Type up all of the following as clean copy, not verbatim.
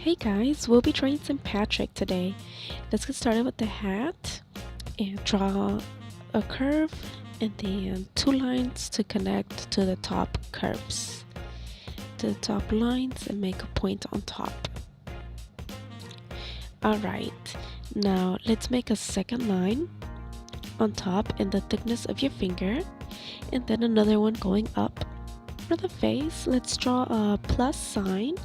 Hey guys, we'll be trying St. Patrick today. Let's get started with the hat and draw a curve and then two lines to connect to the top curves. To the top lines and make a point on top. Alright, now let's make a second line on top in the thickness of your finger and then another one going up. For the face, let's draw a plus sign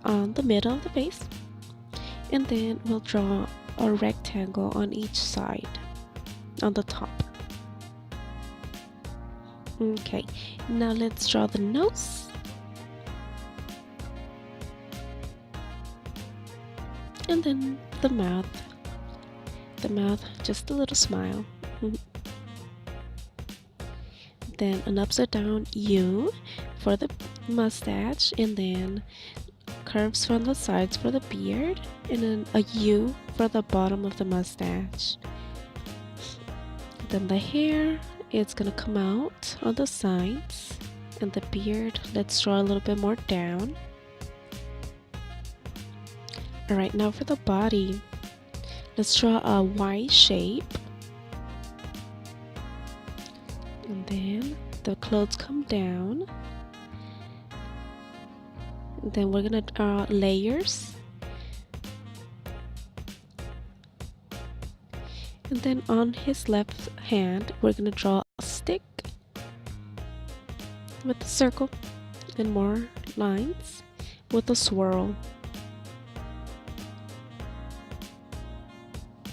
on the middle of the face, and then we'll draw a rectangle on each side on the top. Okay, now let's draw the nose, and then the mouth, just a little smile. Then an upside down U for the mustache, and then curves from the sides for the beard, and then a U for the bottom of the mustache. Then the hair, it's gonna come out on the sides, and the beard, let's draw a little bit more down. Alright, now for the body, let's draw a Y shape, and then the clothes come down. Then we're gonna draw layers, and then on his left hand we're gonna draw a stick with a circle and more lines with a swirl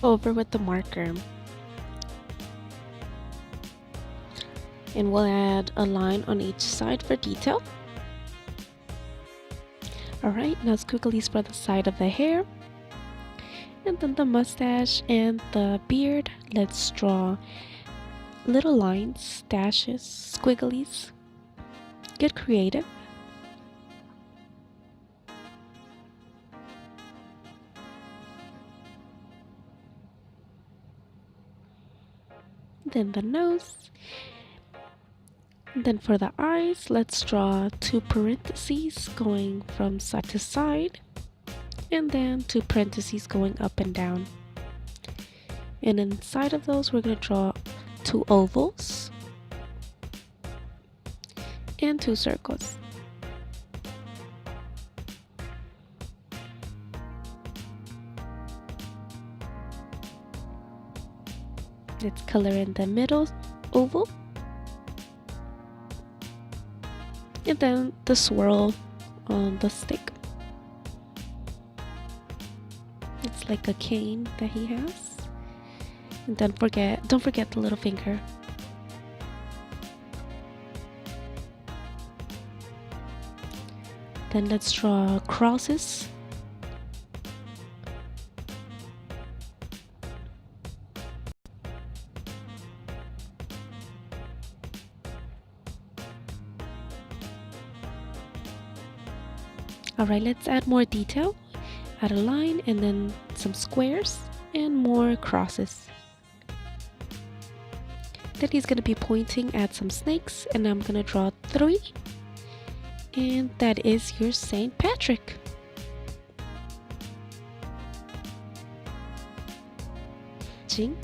over with the marker, and we'll add a line on each side for detail. Alright, now squigglies for the side of the hair, and then the mustache and the beard, let's draw little lines, dashes, squigglies. Get creative. Then the nose. Then for the eyes, let's draw two parentheses going from side to side, and then two parentheses going up and down. And inside of those, we're going to draw two ovals and two circles. Let's color in the middle oval, and then the swirl on the stick. It's like a cane that he has. And don't forget the little finger. Then let's draw crosses. Alright, let's add more detail. Add a line and then some squares and more crosses. Then he's going to be pointing at some snakes, and I'm going to draw 3. And that is your St. Patrick. Ching.